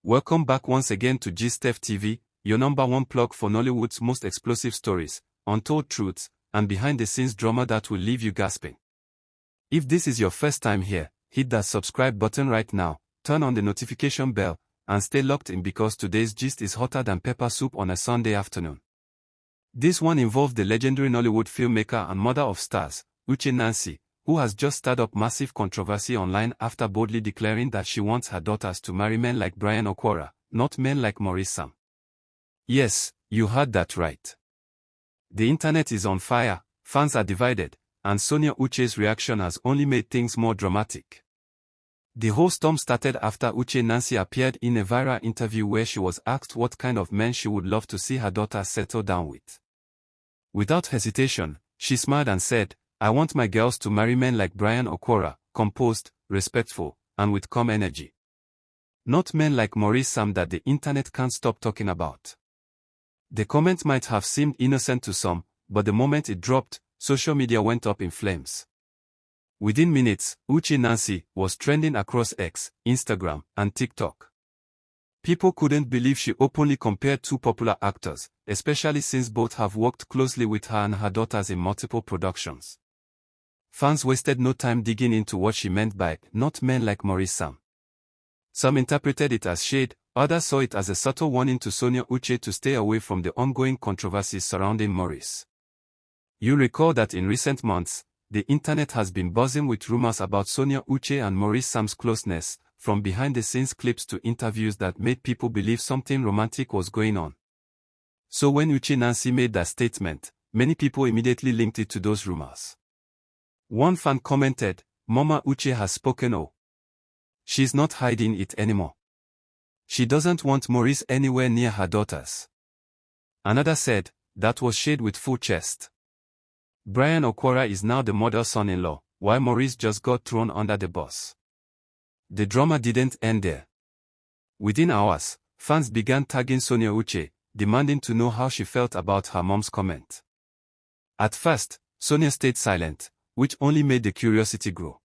Welcome back once again to GSTEF TV, your #1 plug for Nollywood's most explosive stories, untold truths, and behind-the-scenes drama that will leave you gasping. If this is your first time here, hit that subscribe button right now, turn on the notification bell, and stay locked in because today's gist is hotter than pepper soup on a Sunday afternoon. This one involved the legendary Nollywood filmmaker and mother of stars, Uche, who has just stirred up massive controversy online after boldly declaring that she wants her daughters to marry men like Bryan Okwara, not men like Maurice. Yes, you heard that right. The internet is on fire, fans are divided, and Sonia Uche's reaction has only made things more dramatic. The whole storm started after Uche appeared in a viral interview where she was asked what kind of men she would love to see her daughter settle down with. Without hesitation, she smiled and said, "I want my girls to marry men like Bryan Okwara, composed, respectful, and with calm energy. Not men like Maurice that the internet can't stop talking about." The comment might have seemed innocent to some, but the moment it dropped, social media went up in flames. Within minutes, Uche was trending across X, Instagram, and TikTok. People couldn't believe she openly compared two popular actors, especially since both have worked closely with her and her daughters in multiple productions. Fans wasted no time digging into what she meant by "not men like Maurice." Some interpreted it as shade, others saw it as a subtle warning to Sonia Uch to stay away from the ongoing controversies surrounding Maurice. You recall that in recent months, the internet has been buzzing with rumors about Sonia Uch and Maurice's closeness, from behind-the-scenes clips to interviews that made people believe something romantic was going on. So when Uche made that statement, many people immediately linked it to those rumors. One fan commented, "Mama Uche has spoken. Oh. She's not hiding it anymore. She doesn't want Maurice anywhere near her daughters." Another said, "That was shade with full chest. Bryan Okwara is now the model son-in-law, while Maurice just got thrown under the bus." The drama didn't end there. Within hours, fans began tagging Sonia Uch, demanding to know how she felt about her mom's comment. At first, Sonia stayed silent, which only made the curiosity grow.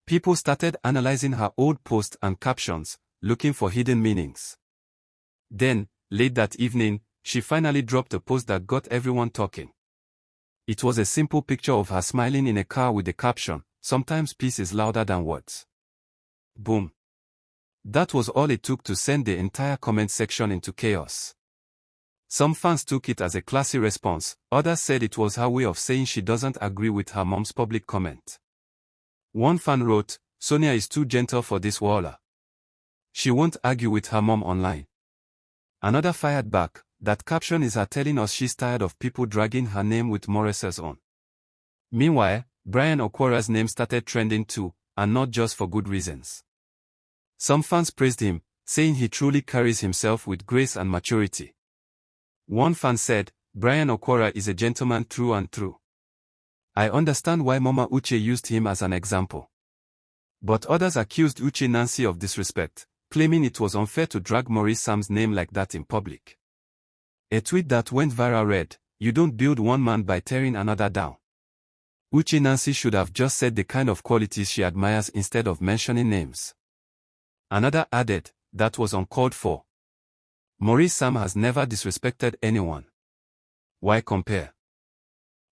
People started analyzing her old posts and captions, looking for hidden meanings. Then, late that evening, she finally dropped a post that got everyone talking. It was a simple picture of her smiling in a car with the caption, "Sometimes peace is louder than words." Boom. That was all it took to send the entire comment section into chaos. Some fans took it as a classy response, others said it was her way of saying she doesn't agree with her mom's public comment. One fan wrote, "Sonia is too gentle for this waller. She won't argue with her mom online." Another fired back, "That caption is her telling us she's tired of people dragging her name with Maurice's on." Meanwhile, Bryan Okwara's name started trending too, and not just for good reasons. Some fans praised him, saying he truly carries himself with grace and maturity. One fan said, "Bryan Okwara is a gentleman through and through. I understand why Mama Uche used him as an example." But others accused Uche of disrespect, claiming it was unfair to drag Maurice's name like that in public. A tweet that went viral read, "You don't build one man by tearing another down." Uche should have just said the kind of qualities she admires instead of mentioning names. Another added, "That was uncalled for. Maurice has never disrespected anyone. Why compare?"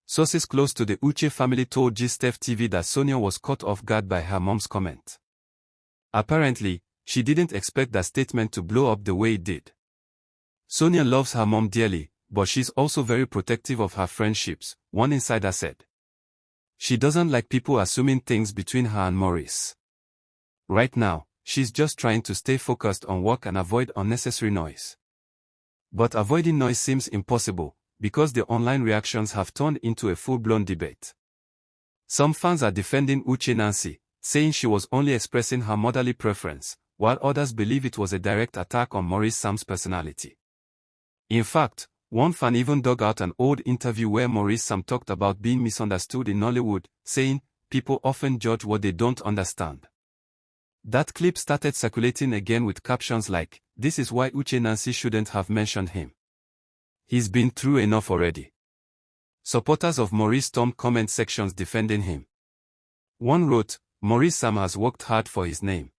Sources close to the Uche family told GSTEF TV that Sonia was caught off guard by her mom's comment. Apparently, she didn't expect that statement to blow up the way it did. Sonia loves her mom dearly, but she's also very protective of her friendships, one insider said. She doesn't like people assuming things between her and Maurice. Right now, she's just trying to stay focused on work and avoid unnecessary noise. But avoiding noise seems impossible, because the online reactions have turned into a full-blown debate. Some fans are defending Uche, saying she was only expressing her motherly preference, while others believe it was a direct attack on Maurice's personality. In fact, one fan even dug out an old interview where Maurice talked about being misunderstood in Nollywood, saying, "People often judge what they don't understand." That clip started circulating again with captions like, "This is why Uche shouldn't have mentioned him. He's been through enough already." Supporters of Maurice stormed comment sections defending him. One wrote, "Maurice has worked hard for his name.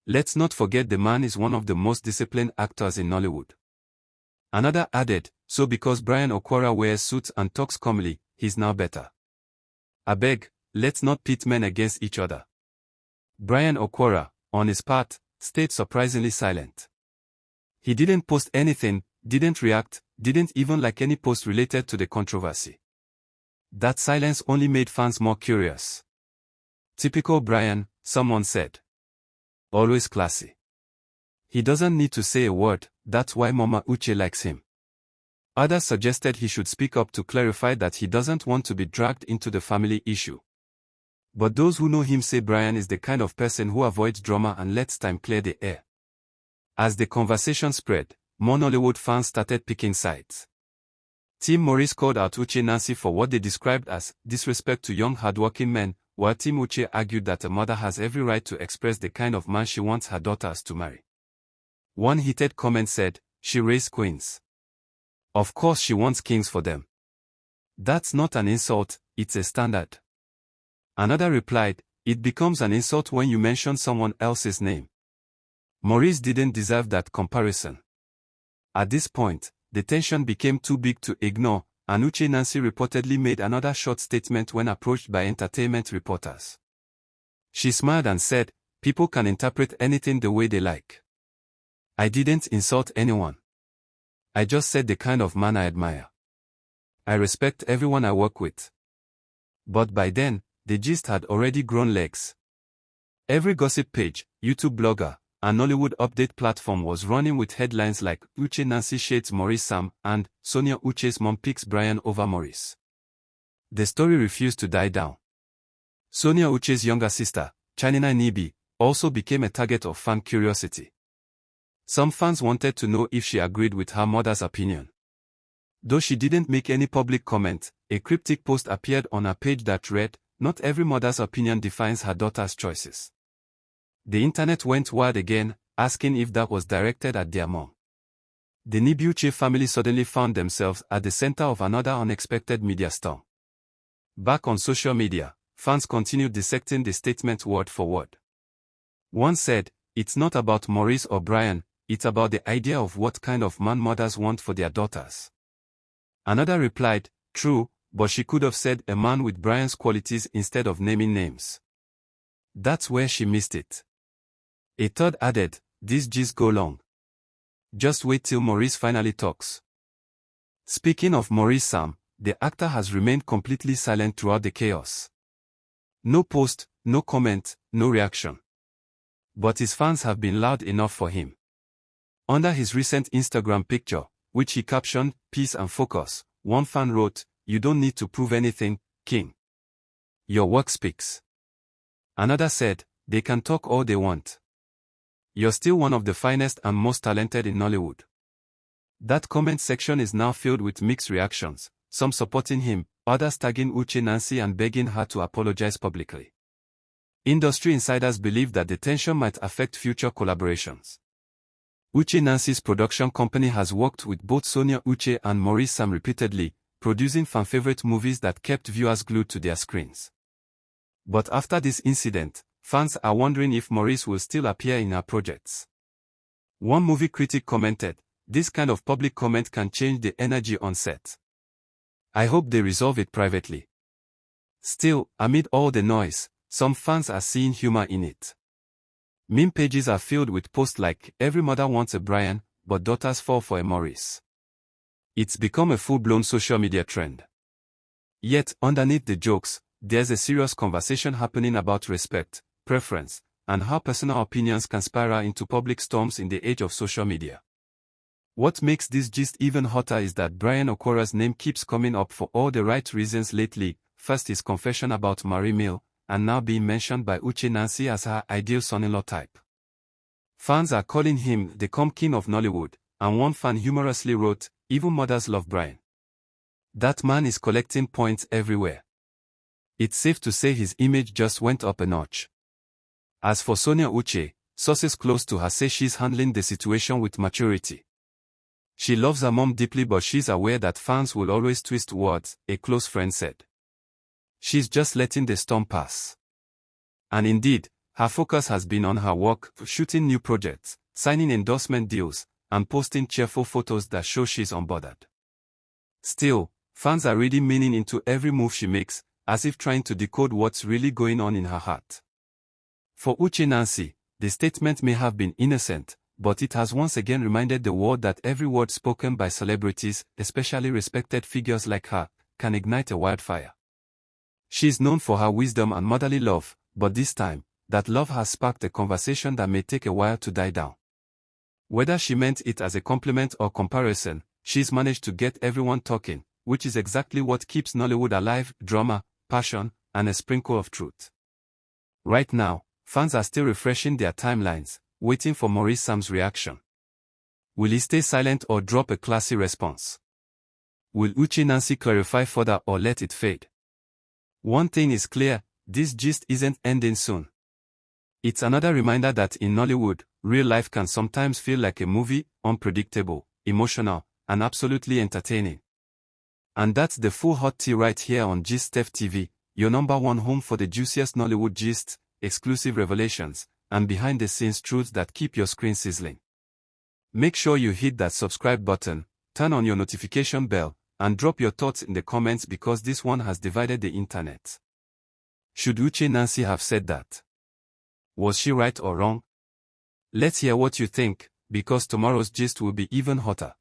Let's not forget the man is one of the most disciplined actors in Nollywood. Another added, so because Bryan Okwara wears suits and talks calmly, he's now better. Abeg, let's not pit men against each other. Bryan Okwara, on his part, stayed surprisingly silent. He didn't post anything, didn't react, didn't even like any post related to the controversy. That silence only made fans more curious. Typical Bryan, someone said. Always classy. He doesn't need to say a word, that's why Mama Uche likes him. Others suggested he should speak up to clarify that he doesn't want to be dragged into the family issue. But those who know him say Bryan is the kind of person who avoids drama and lets time clear the air. As the conversation spread, more Nollywood fans started picking sides. Team Maurice called out Uche Nancy for what they described as disrespect to young hardworking men, while Team Uche argued that a mother has every right to express the kind of man she wants her daughters to marry. One heated comment said, "She raised queens. Of course she wants kings for them. That's not an insult, it's a standard." Another replied, "It becomes an insult when you mention someone else's name. Maurice didn't deserve that comparison." At this point, the tension became too big to ignore, and Uche Nancy reportedly made another short statement when approached by entertainment reporters. She smiled and said, "People can interpret anything the way they like. I didn't insult anyone. I just said the kind of man I admire. I respect everyone I work with." But by then, the gist had already grown legs. Every gossip page, YouTube blogger, and Nollywood update platform was running with headlines like Uche Nancy shades Maurice Sam and Sonia Uche's mom picks Bryan over Maurice. The story refused to die down. Sonia Uche's younger sister, Chanina Nibi, also became a target of fan curiosity. Some fans wanted to know if she agreed with her mother's opinion. Though she didn't make any public comment, a cryptic post appeared on her page that read, "Not every mother's opinion defines her daughter's choices." The internet went wild again, asking if that was directed at their mom. The Nibi-Uche family suddenly found themselves at the center of another unexpected media storm. Back on social media, fans continued dissecting the statement word for word. One said, "It's not about Maurice or Bryan, it's about the idea of what kind of man mothers want for their daughters." Another replied, "True, but she could have said a man with Bryan's qualities instead of naming names. That's where she missed it." A third added, "These g's go long. Just wait till Maurice finally talks." Speaking of Maurice Sam, the actor has remained completely silent throughout the chaos. No post, no comment, no reaction. But his fans have been loud enough for him. Under his recent Instagram picture, which he captioned, "Peace and Focus," one fan wrote, "You don't need to prove anything, King. Your work speaks." Another said, "They can talk all they want. You're still one of the finest and most talented in Nollywood." That comment section is now filled with mixed reactions, some supporting him, others tagging Uche Nancy and begging her to apologize publicly. Industry insiders believe that the tension might affect future collaborations. Uche Nancy's production company has worked with both Sonia Uche and Maurice Sam repeatedly, producing fan-favorite movies that kept viewers glued to their screens. But after this incident, fans are wondering if Maurice will still appear in her projects. One movie critic commented, "This kind of public comment can change the energy on set. I hope they resolve it privately." Still, amid all the noise, some fans are seeing humor in it. Meme pages are filled with posts like, "Every mother wants a Bryan, but daughters fall for a Maurice." It's become a full-blown social media trend. Yet, underneath the jokes, there's a serious conversation happening about respect, preference, and how personal opinions can spiral into public storms in the age of social media. What makes this gist even hotter is that Bryan Okwara's name keeps coming up for all the right reasons lately, first his confession about Marie Mill, and now being mentioned by Uche Nancy as her ideal son-in-law type. Fans are calling him the Come King of Nollywood, and one fan humorously wrote, "Even mothers love Bryan. That man is collecting points everywhere." It's safe to say his image just went up a notch. As for Sonia Uche, sources close to her say she's handling the situation with maturity. She loves her mom deeply, but she's aware that fans will always twist words, a close friend said. She's just letting the storm pass. And indeed, her focus has been on her work, shooting new projects, signing endorsement deals, and posting cheerful photos that show she's unbothered. Still, fans are reading meaning into every move she makes, as if trying to decode what's really going on in her heart. For Uche Nancy, the statement may have been innocent, but it has once again reminded the world that every word spoken by celebrities, especially respected figures like her, can ignite a wildfire. She is known for her wisdom and motherly love, but this time, that love has sparked a conversation that may take a while to die down. Whether she meant it as a compliment or comparison, she's managed to get everyone talking, which is exactly what keeps Nollywood alive: drama, passion, and a sprinkle of truth. Right now, fans are still refreshing their timelines, waiting for Maurice's reaction. Will he stay silent or drop a classy response? Will Uche Nancy clarify further or let it fade? One thing is clear, this gist isn't ending soon. It's another reminder that in Nollywood, real life can sometimes feel like a movie, unpredictable, emotional, and absolutely entertaining. And that's the full hot tea right here on GistF TV, your #1 home for the juiciest Nollywood gists, exclusive revelations, and behind-the-scenes truths that keep your screen sizzling. Make sure you hit that subscribe button, turn on your notification bell, and drop your thoughts in the comments because this one has divided the internet. Should Uche Nancy have said that? Was she right or wrong? Let's hear what you think, because tomorrow's gist will be even hotter.